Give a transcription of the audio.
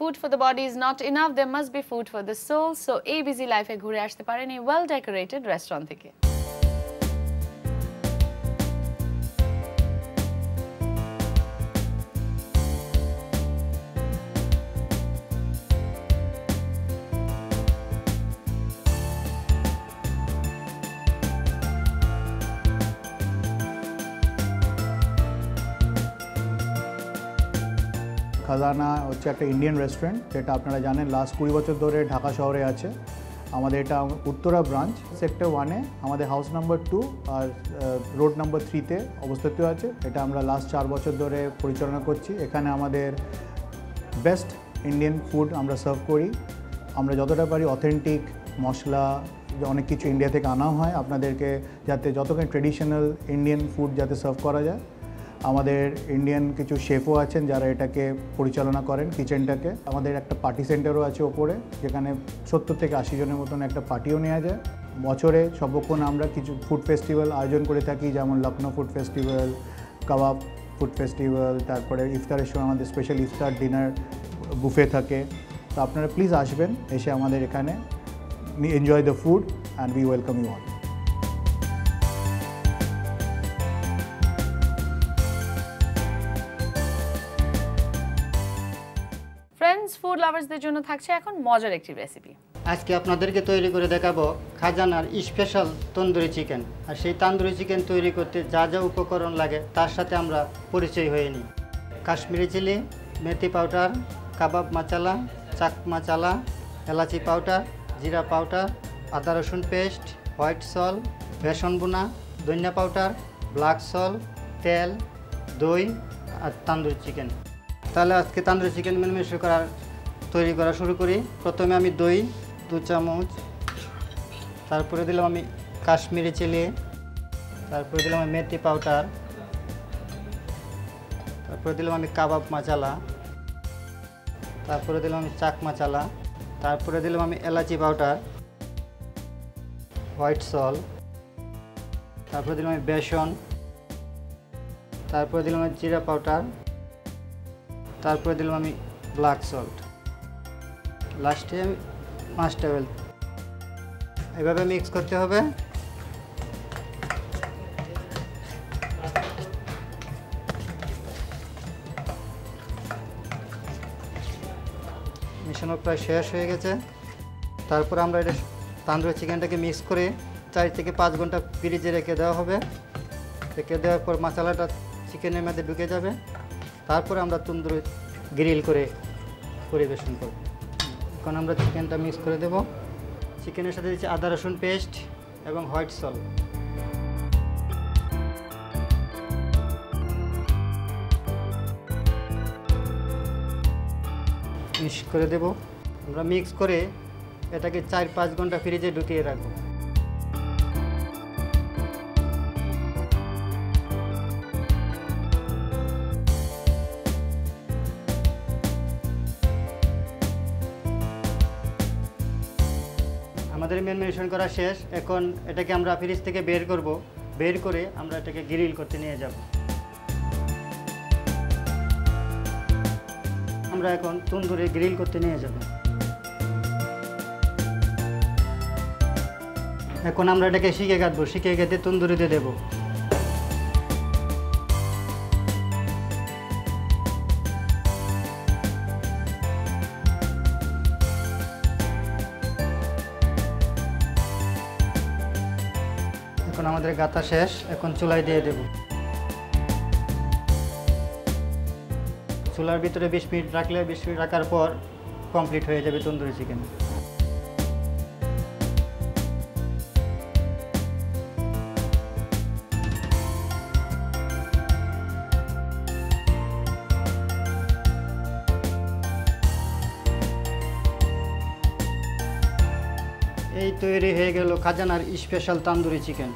food for the body is not enough, there must be food for the soul. So এই busy লাইফে ঘুরে আসতে পারেন এই ওয়েল ডেকোরেটেড রেস্টুরেন্ট থেকে। খাজানা হচ্ছে একটা ইন্ডিয়ান রেস্টুরেন্ট, যেটা আপনারা জানেন লাস্ট 20 বছর ধরে ঢাকা শহরে আছে। আমাদের এটা উত্তরা ব্রাঞ্চ, সেক্টর 1-এ আমাদের হাউস নাম্বার 2 আর রোড নাম্বার 3-তে অবস্থিত আছে। এটা আমরা লাস্ট 4 বছর ধরে পরিচালনা করছি। এখানে আমাদের বেস্ট ইন্ডিয়ান ফুড আমরা সার্ভ করি। আমরা যতটা পারি অথেন্টিক মশলা, অনেক কিছু ইন্ডিয়া থেকে আনা হয় আপনাদেরকে, যাতে যতক্ষণ ট্রেডিশনাল ইন্ডিয়ান ফুড যাতে সার্ভ করা যায়। আমাদের ইন্ডিয়ান কিছু শেফও আছেন যারা এটাকে পরিচালনা করেন কিচেনটাকে। আমাদের একটা পার্টি সেন্টারও আছে ওপরে, যেখানে 70 থেকে 80 জনের মতন একটা পার্টিও নেওয়া যায়। বছরে সর্বক্ষণ আমরা কিছু ফুড ফেস্টিভ্যাল আয়োজন করে থাকি, যেমন লখনৌ ফুড ফেস্টিভ্যাল, কাবাব ফুড ফেস্টিভ্যাল, তারপরে ইফতারের সময় আমাদের স্পেশাল ইফতার ডিনার বুফে থাকে। তো আপনারা প্লিজ আসবেন, এসে আমাদের এখানে enjoy the food and we welcome you all. Friends, food লাভার্সদের জন্য থাকছে এখন মজার একটি রেসিপি। আজকে আপনাদেরকে তৈরি করে দেখাবো খাজানার স্পেশাল তন্দুরি চিকেন। আর সেই তন্দুরি চিকেন তৈরি করতে যা যা উপকরণ লাগে তার সাথে আমরা পরিচয় হয়ে নিই। কাশ্মীরি চিলি, মেথি পাউডার, কাবাব মশলা, চাক মশলা, এলাচি পাউডার, জিরা পাউডার, আদা রসুন পেস্ট, হোয়াইট সল, বেসন বোনা, ধনিয়া পাউডার, ব্ল্যাক সল, তেল, দই আর তন্দুরি চিকেন। তাহলে আজকে তন্দুরি চিকেন মেনমেশন তৈরি করা শুরু করি। প্রথমে আমি দই 2 চামচ, তারপরে দিলাম আমি কাশ্মীরি চিলি, তারপরে দিলাম আমি মেথি পাউডার, তারপরে দিলাম আমি কাবাব মশলা, তারপরে দিলাম আমি চাক মশলা, তারপরে দিলাম আমি এলাচি পাউডার, হোয়াইট সল, তারপরে দিলাম আমি বেসন, তারপরে দিলাম আমি জিরা পাউডার, তারপরে দিলাম আমি ব্ল্যাক সল্ট, লাস্টে আমি মাস্টার্ড অয়েল। এভাবে মিক্স করতে হবে। মিশানো প্রায় শেষ হয়ে গেছে। তারপর আমরা এটা তন্দুরি চিকেনটাকে মিক্স করে 4 থেকে 5 ঘন্টা ফ্রিজে রেখে দেওয়া হবে। রেখে দেওয়ার পর মশলাটা চিকেনের মধ্যে ঢুকে যাবে। তারপরে আমরা তন্দুরি গ্রিল করে পরিবেশন করব। এখন আমরা চিকেনটা মিক্স করে দেব। চিকেনের সাথে দিচ্ছি আদা রসুন পেস্ট এবং হোয়াইট সল। মিক্স করে দেব। আমরা মিক্স করে এটাকে 4-5 ঘন্টা ফ্রিজে ঢুকিয়ে রাখবো। আমাদের মেরিনেশন করা শেষ। এখন এটাকে আমরা ফ্রিজ থেকে বের করব। বের করে আমরা এটাকে গ্রিল করতে নিয়ে যাব। আমরা এখন তন্দুরি গ্রিল করতে নিয়ে যাব। এখন আমরা এটাকে শিকে কাটবো। শিকে কেটে তন্দুরিতে দেব। এখন আমাদের গাঁথা শেষ। এখন চুলায় দিয়ে দেব। চুলার ভিতরে 20 মিনিট রাখলে 20 মিনিট রাখার পর কমপ্লিট হয়ে যাবে তন্দুরি চিকেন। এই তৈরি হয়ে গেল খাজানার স্পেশাল তন্দুরি চিকেন।